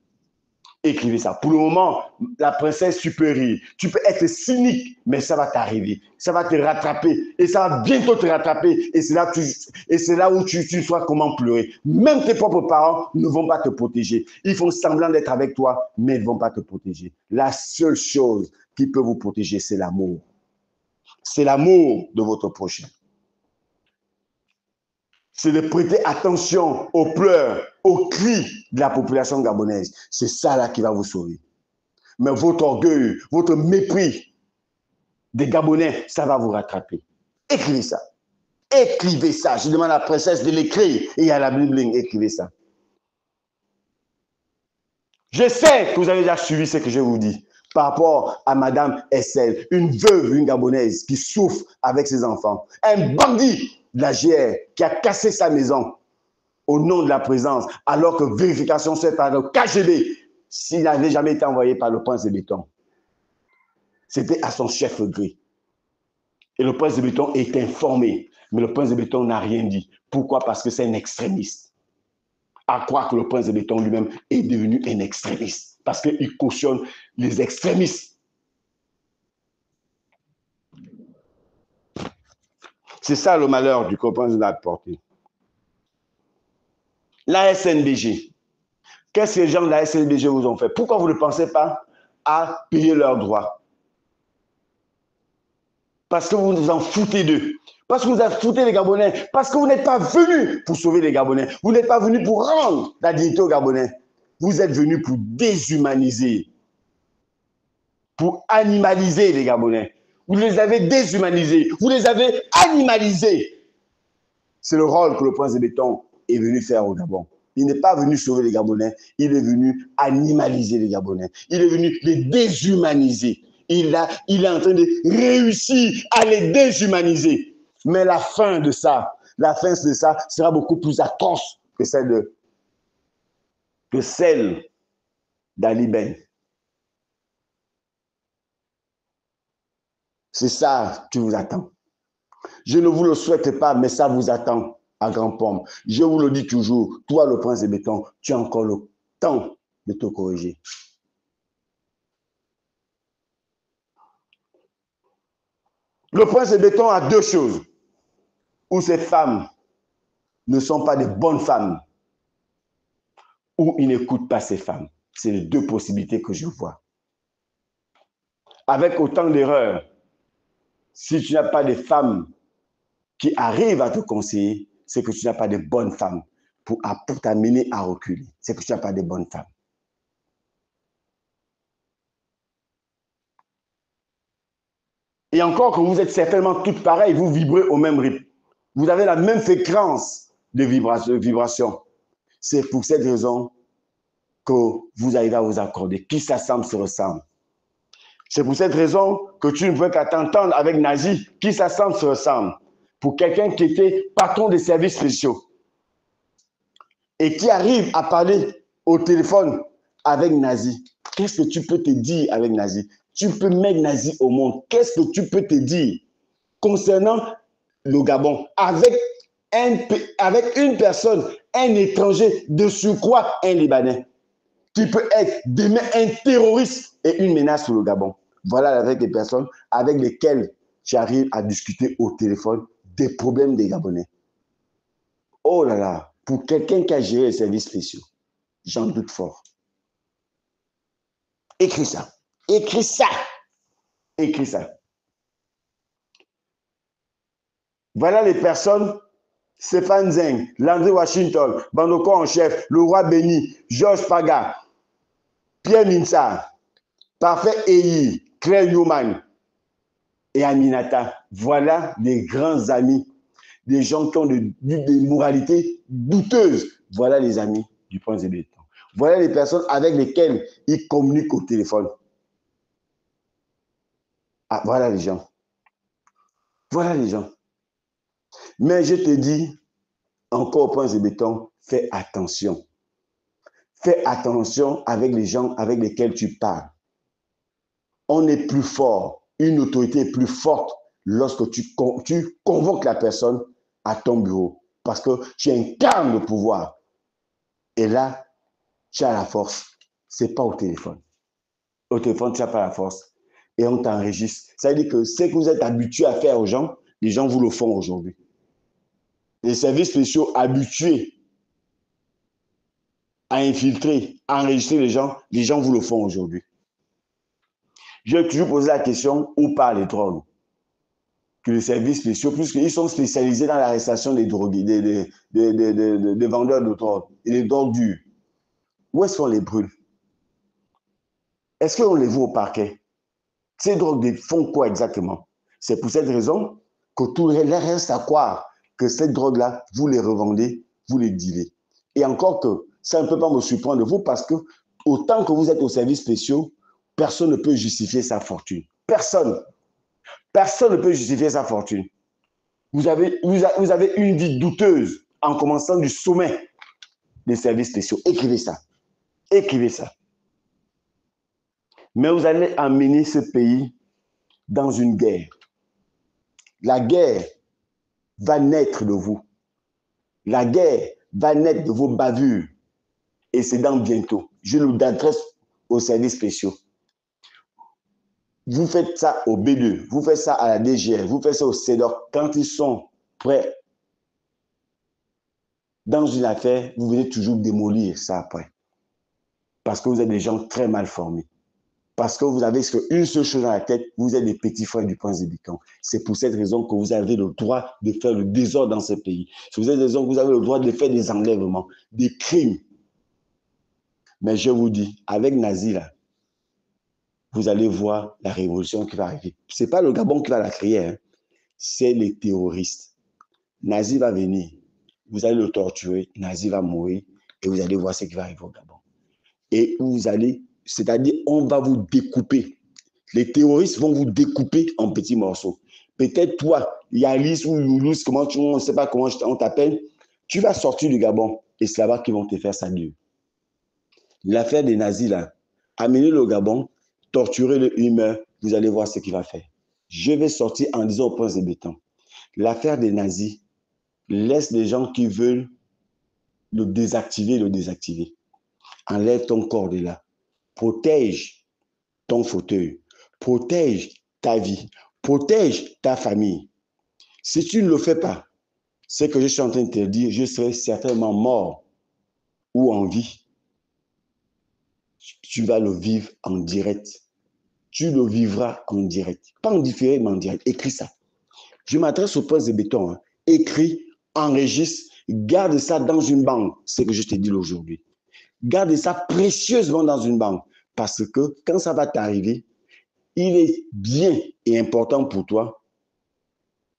Écrivez ça. Pour le moment, la princesse, tu peux rire. Tu peux être cynique, mais ça va t'arriver. Ça va te rattraper. Et ça va bientôt te rattraper. Et c'est là où tu ne sauras comment pleurer. Même tes propres parents ne vont pas te protéger. Ils font semblant d'être avec toi, mais ils ne vont pas te protéger. La seule chose qui peut vous protéger, c'est l'amour. C'est l'amour de votre prochain. C'est de prêter attention aux pleurs, aux cris de la population gabonaise. C'est ça là qui va vous sauver. Mais votre orgueil, votre mépris des Gabonais, ça va vous rattraper. Écrivez ça. Écrivez ça. Je demande à la princesse de l'écrire et à la bling-bling, écrivez ça. Je sais que vous avez déjà suivi ce que je vous dis par rapport à Madame Estelle, une veuve, une Gabonaise qui souffre avec ses enfants. Un bandit de la GR qui a cassé sa maison au nom de la présence, alors que vérification faite par le KGB, s'il n'avait jamais été envoyé par le prince de béton. C'était à son chef gré. Et le prince de béton est informé, mais le prince de béton n'a rien dit. Pourquoi? Parce que c'est un extrémiste. À croire que le prince de béton lui-même est devenu un extrémiste, parce qu'il cautionne les extrémistes. C'est ça le malheur du prince de la portée. La SNBG. Qu'est-ce que les gens de la SNBG vous ont fait? Pourquoi vous ne pensez pas à payer leurs droits? Parce que vous vous en foutez d'eux. Parce que vous en foutez les Gabonais. Parce que vous n'êtes pas venus pour sauver les Gabonais. Vous n'êtes pas venus pour rendre la dignité aux Gabonais. Vous êtes venus pour déshumaniser. Pour animaliser les Gabonais. Vous les avez déshumanisés. Vous les avez animalisés. C'est le rôle que le prince de béton est venu faire au Gabon. Il n'est pas venu sauver les Gabonais, il est venu animaliser les Gabonais. Il est venu les déshumaniser. Il est en train de réussir à les déshumaniser. Mais la fin de ça sera beaucoup plus atroce que celle d'Ali Ben. C'est ça qui vous attend. Je ne vous le souhaite pas, mais ça vous attend à grand pomme. Je vous le dis toujours, toi le prince de béton, tu as encore le temps de te corriger. Le prince de béton a deux choses. Ou ces femmes ne sont pas des bonnes femmes, ou il n'écoute pas ses femmes. C'est les deux possibilités que je vois. Avec autant d'erreurs, si tu n'as pas de femmes qui arrivent à te conseiller, c'est que tu n'as pas de bonnes femmes pour t'amener à reculer. C'est que tu n'as pas de bonnes femmes. Et encore que vous êtes certainement toutes pareilles, vous vibrez au même rythme. Vous avez la même fréquence de vibration. C'est pour cette raison que vous arrivez à vous accorder. Qui s'assemble se ressemble. C'est pour cette raison que tu ne veux qu'à t'entendre avec Nazi. Qui s'assemble se ressemble. Pour quelqu'un qui était patron des services spéciaux et qui arrive à parler au téléphone avec Nazi. Qu'est-ce que tu peux te dire avec Nazi? Tu peux mettre Nazi au monde. Qu'est-ce que tu peux te dire concernant le Gabon avec une personne, un étranger, de surcroît un Libanais, qui peut être demain un terroriste et une menace sur le Gabon. Voilà avec les personnes avec lesquelles tu arrives à discuter au téléphone des problèmes des Gabonais. Oh là là, pour quelqu'un qui a géré les services spéciaux, j'en doute fort. Écris ça. Écris ça. Écris ça. Voilà les personnes, Stéphane Zeng, Landry Washington, Bandoko en chef, le roi Béni, Georges Paga, Pierre Minsar, Parfait Eyi, Claire Newman et Aminata. Voilà des grands amis, des gens qui ont des moralités douteuses. Voilà les amis du Prince de Béton. Voilà les personnes avec lesquelles ils communiquent au téléphone. Ah, voilà les gens. Voilà les gens. Mais je te dis, encore au Prince de Béton, fais attention. Fais attention avec les gens avec lesquels tu parles. On est plus fort, une autorité est plus forte lorsque tu convoques la personne à ton bureau parce que tu incarnes le pouvoir. Et là, tu as la force. Ce n'est pas au téléphone. Au téléphone, tu n'as pas la force. Et on t'enregistre. Ça veut dire que ce que vous êtes habitué à faire aux gens, les gens vous le font aujourd'hui. Les services spéciaux habitués à infiltrer, à enregistrer les gens vous le font aujourd'hui. Je vais toujours poser la question, où partent les drogues? Que les services spéciaux, puisqu'ils sont spécialisés dans l'arrestation des drogués, des vendeurs de drogue et des drogues dures. Où est-ce qu'on les brûle? Est-ce qu'on les voit au parquet? Ces drogues font quoi exactement? C'est pour cette raison que tout le reste à croire que ces drogues-là, vous les revendez, vous les dealez. Et encore que ça ne peut pas me surprendre de vous parce que autant que vous êtes aux services spéciaux, personne ne peut justifier sa fortune. Personne. Personne ne peut justifier sa fortune. Vous avez une vie douteuse en commençant du sommet des services spéciaux. Écrivez ça. Écrivez ça. Mais vous allez amener ce pays dans une guerre. La guerre va naître de vous. La guerre va naître de vos bavures. Et c'est dans bientôt. Je l'adresse aux services spéciaux. Vous faites ça au B2, vous faites ça à la DGR, vous faites ça au CEDOC. Quand ils sont prêts dans une affaire, vous venez toujours démolir ça après. Parce que vous êtes des gens très mal formés. Parce que vous avez une seule chose dans la tête, vous êtes des petits frères du Prince de Béton. C'est pour cette raison que vous avez le droit de faire le désordre dans ce pays. C'est pour cette raison que vous avez le droit de faire des enlèvements, des crimes. Mais je vous dis, avec Nazi, là, vous allez voir la révolution qui va arriver. Ce n'est pas le Gabon qui va la créer, hein. C'est les terroristes. Nazi va venir, vous allez le torturer, Nazi va mourir et vous allez voir ce qui va arriver au Gabon. Et vous allez, c'est-à-dire on va vous découper. Les terroristes vont vous découper en petits morceaux. Peut-être toi, Yalis ou Youlous, on ne sait pas comment on t'appelle, tu vas sortir du Gabon et c'est là-bas qu'ils vont te faire ça mieux. L'affaire des nazis, là, amenez-le au Gabon, torturez-le, il meurt, vous allez voir ce qu'il va faire. Je vais sortir en disant au Prince de Béton, l'affaire des nazis, laisse les gens qui veulent le désactiver. Enlève ton corps de là. Protège ton fauteuil. Protège ta vie. Protège ta famille. Si tu ne le fais pas, ce que je suis en train de te dire, je serai certainement mort ou en vie tu vas le vivre en direct. Tu le vivras en direct. Pas en différé, mais en direct. Écris ça. Je m'adresse au prince de béton. Hein. Écris, enregistre, garde ça dans une banque. C'est ce que je t'ai dit aujourd'hui. Garde ça précieusement dans une banque. Parce que quand ça va t'arriver, il est bien et important pour toi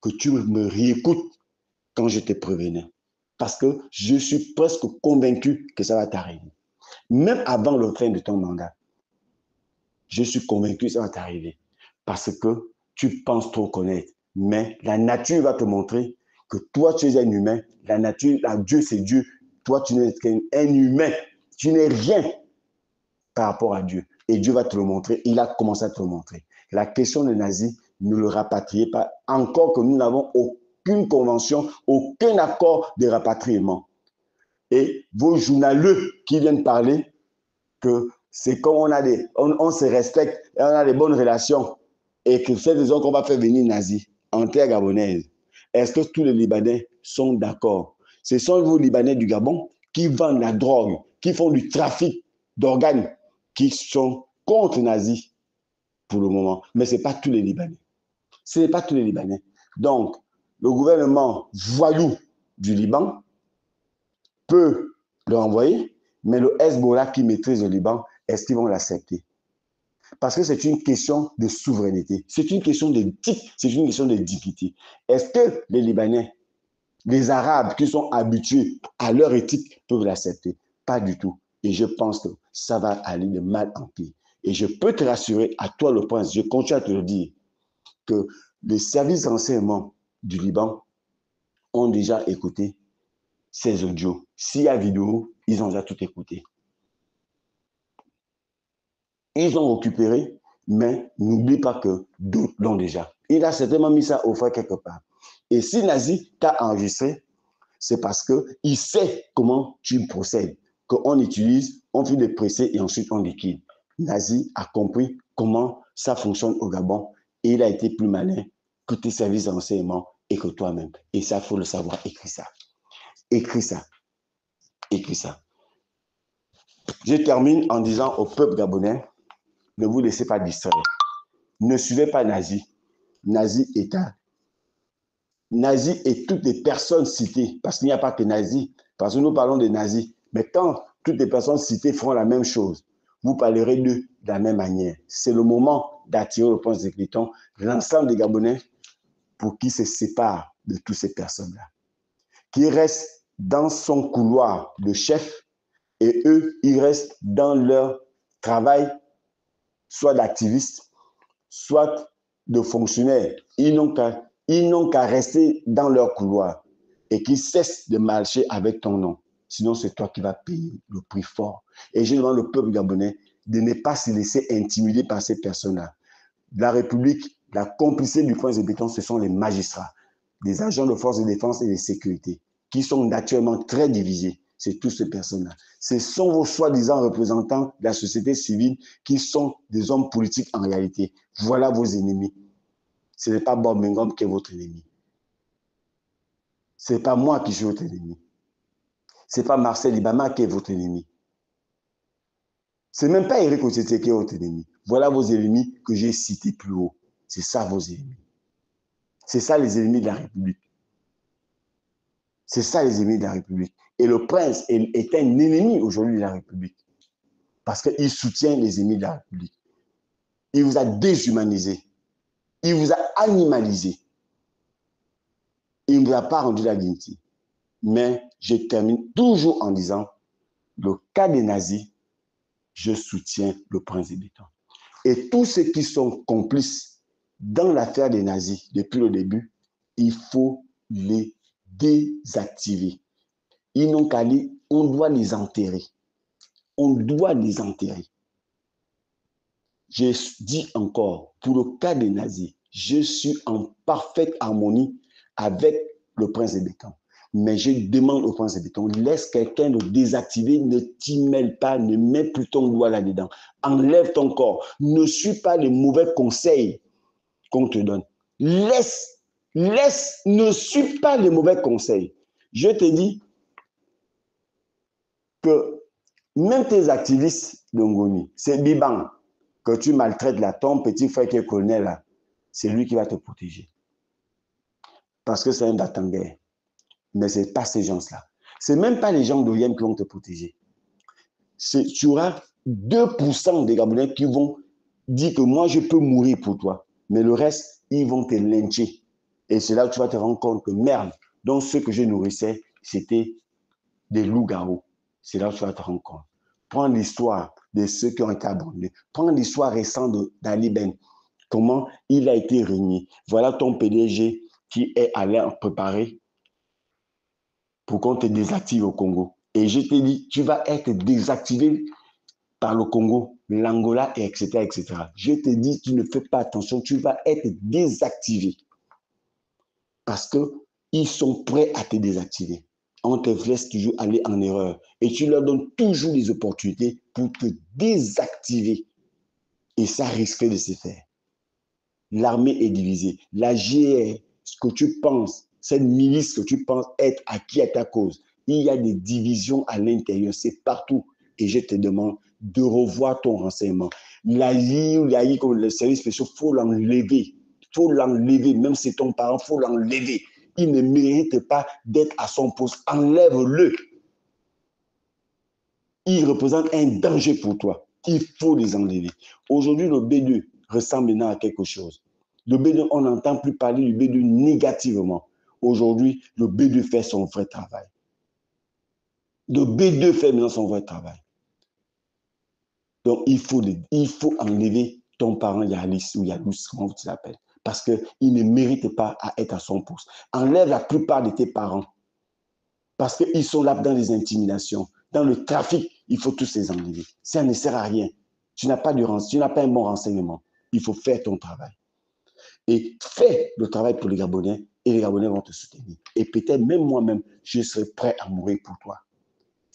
que tu me réécoutes quand je te prévenais. Parce que je suis presque convaincu que ça va t'arriver. Même avant le train de ton mandat, je suis convaincu que ça va t'arriver. Parce que tu penses trop connaître. Mais la nature va te montrer que toi, tu es un humain. La nature, Dieu, c'est Dieu. Toi, tu n'es qu'un humain. Tu n'es rien par rapport à Dieu. Et Dieu va te le montrer. Il a commencé à te le montrer. La question des nazis, ne le rapatriez pas. Encore que nous n'avons aucune convention, aucun accord de rapatriement. Et vos journaleux qui viennent parler que c'est comme on se respecte et on a des bonnes relations et que c'est des gens qu'on va faire venir nazis en terre gabonaise. Est-ce que tous les Libanais sont d'accord? Ce sont vos Libanais du Gabon qui vendent la drogue, qui font du trafic d'organes, qui sont contre nazis pour le moment. Mais ce n'est pas tous les Libanais. Ce n'est pas tous les Libanais. Donc, le gouvernement voyou du Liban peut le renvoyer, mais le Hezbollah qui maîtrise le Liban, est-ce qu'ils vont l'accepter? Parce que c'est une question de souveraineté, c'est une question d'éthique, c'est une question de dignité. Est-ce que les Libanais, les Arabes qui sont habitués à leur éthique peuvent l'accepter? Pas du tout. Et je pense que ça va aller de mal en pire. Et je peux te rassurer, à toi le prince, je continue à te le dire, que les services d'enseignement du Liban ont déjà écouté ces audios. S'il y a vidéo, ils ont déjà tout écouté. Ils ont récupéré, mais n'oublie pas que d'autres l'ont déjà. Il a certainement mis ça au frais quelque part. Et si Nazi t'a enregistré, c'est parce qu'il sait comment tu procèdes. Qu'on utilise, on fait des pressés et ensuite on liquide. Nazi a compris comment ça fonctionne au Gabon et il a été plus malin que tes services d'enseignement et que toi-même. Et ça, il faut le savoir. Écris ça. Écris ça. Écris ça. Je termine en disant au peuple gabonais, ne vous laissez pas distraire. Ne suivez pas Nazi. Nazi et toutes les personnes citées, parce qu'il n'y a pas que Nazi, parce que nous parlons de nazis, mais quand toutes les personnes citées feront la même chose, vous parlerez d'eux de la même manière. C'est le moment d'attirer le prince de Cléton, l'ensemble des Gabonais, pour qu'ils se séparent de toutes ces personnes-là. Qu'ils restent dans son couloir de chef et eux, ils restent dans leur travail, soit d'activistes, soit de fonctionnaires. Ils n'ont qu'à rester dans leur couloir et qu'ils cessent de marcher avec ton nom. Sinon, c'est toi qui vas payer le prix fort. Et je demande au peuple gabonais de ne pas se laisser intimider par ces personnes-là. La République, la complicité du prince de béton, ce sont les magistrats, les agents de force de défense et de sécurité, qui sont naturellement très divisés. C'est toutes ces personnes-là. Ce sont vos soi-disant représentants de la société civile qui sont des hommes politiques en réalité. Voilà vos ennemis. Ce n'est pas Bob Mengom qui est votre ennemi. Ce n'est pas moi qui suis votre ennemi. Ce n'est pas Marcel Ibama qui est votre ennemi. Ce n'est même pas Eric Otiete qui est votre ennemi. Voilà vos ennemis que j'ai cités plus haut. C'est ça vos ennemis. C'est ça les ennemis de la République. C'est ça les ennemis de la République. Et le prince est un ennemi aujourd'hui de la République. Parce qu'il soutient les ennemis de la République. Il vous a déshumanisé. Il vous a animalisé. Il ne vous a pas rendu la dignité. Mais je termine toujours en disant, le cas des nazis, je soutiens le prince de béton. Et tous ceux qui sont complices dans l'affaire des nazis depuis le début, il faut les désactiver. Ils n'ont qu'à aller, on doit les enterrer. On doit les enterrer. Je dis encore, pour le cas des nazis, je suis en parfaite harmonie avec le prince de béton. Mais je demande au prince de béton, laisse quelqu'un le désactiver, ne t'y mêle pas, ne mets plus ton doigt là-dedans. Enlève ton corps. Ne suis pas les mauvais conseils qu'on te donne. Ne suis pas les mauvais conseils. Je te dis que même tes activistes Ngoni. C'est Biban que tu maltraites là, ton petit frère qui est colonel là, c'est lui qui va te protéger. Parce que c'est un Batangais. Mais ce n'est pas ces gens-là. Ce n'est même pas les gens d'Orient qui vont te protéger. Tu auras 2% des Gabonais qui vont dire que moi, je peux mourir pour toi. Mais le reste, ils vont te lyncher. Et c'est là où tu vas te rendre compte que merde, donc ceux que je nourrissais, c'était des loups-garous. C'est là où tu vas te rendre compte. Prends l'histoire de ceux qui ont été abandonnés. Prends l'histoire récente d'Ali Ben. Comment il a été régné. Voilà ton PDG qui est allé préparer pour qu'on te désactive au Congo. Et je te dis, tu vas être désactivé par le Congo, l'Angola, etc., etc. Je te dis, tu ne fais pas attention, tu vas être désactivé. Parce qu'ils sont prêts à te désactiver. On te laisse toujours aller en erreur. Et tu leur donnes toujours des opportunités pour te désactiver. Et ça risque de se faire. L'armée est divisée. La GR, ce que tu penses, cette milice que tu penses être acquis à ta cause, il y a des divisions à l'intérieur, c'est partout. Et je te demande de revoir ton renseignement. L'AI, comme le service spécial, il faut l'enlever. Il faut l'enlever, même si c'est ton parent, il faut l'enlever. Il ne mérite pas d'être à son poste. Enlève-le. Il représente un danger pour toi. Il faut les enlever. Aujourd'hui, le B2 ressemble maintenant à quelque chose. Le B2, on n'entend plus parler du B2 négativement. Aujourd'hui, le B2 fait son vrai travail. Le B2 fait maintenant son vrai travail. Donc, il faut enlever ton parent Yalis ou Yalous, comment tu l'appelles, parce qu'il ne mérite pas à être à son poste. Enlève la plupart de tes parents, parce qu'ils sont là dans les intimidations, dans le trafic, il faut tous les enlever. Ça ne sert à rien. Tu n'as pas un bon renseignement. Il faut faire ton travail. Et fais le travail pour les Gabonais et les Gabonais vont te soutenir. Et peut-être même moi-même, je serai prêt à mourir pour toi.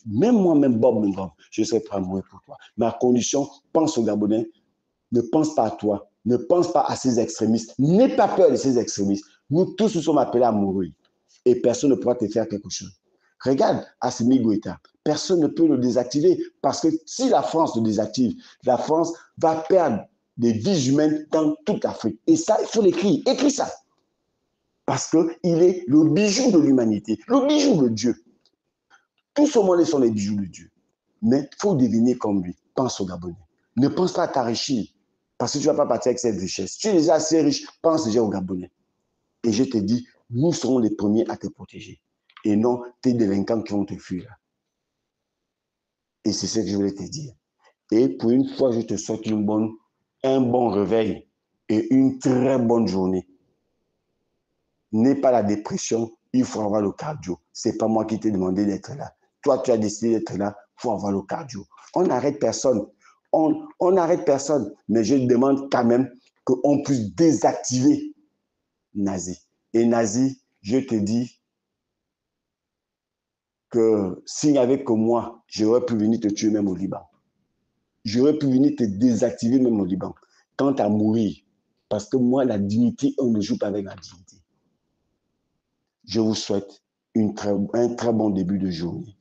Même moi-même, Bob Mungom, je serai prêt à mourir pour toi. Mais à condition, pense aux Gabonais, ne pense pas à toi, ne pense pas à ces extrémistes, n'aie pas peur de ces extrémistes. Nous tous nous sommes appelés à mourir et personne ne pourra te faire quelque chose. Regarde Assimi Goïta, personne ne peut le désactiver parce que si la France le désactive, la France va perdre des vies humaines dans toute l'Afrique. Et ça, il faut l'écrire. Écris ça. Parce qu'il est le bijou de l'humanité, le bijou de Dieu. Tous ce monde sont les bijoux de Dieu. Mais il faut devenir comme lui. Pense aux Gabonais. Ne pense pas à t'enrichir. Parce que tu ne vas pas partir avec cette richesse. Tu es déjà assez riche, pense déjà aux Gabonais. Et je te dis, nous serons les premiers à te protéger. Et non tes délinquants qui vont te fuir. Et c'est ce que je voulais te dire. Et pour une fois, je te souhaite un bon réveil et une très bonne journée. N'aie pas la dépression, il faut avoir le cardio. Ce n'est pas moi qui t'ai demandé d'être là. Toi, tu as décidé d'être là, il faut avoir le cardio. On n'arrête personne. On n'arrête personne. Mais je demande quand même qu'on puisse désactiver Nazi. Et Nazi, je te dis que s'il n'y avait que moi, j'aurais pu venir te tuer même au Liban. J'aurais pu venir te désactiver même au Liban. Quant à mourir, parce que moi, la dignité, on ne joue pas avec la dignité. Je vous souhaite un très bon début de journée.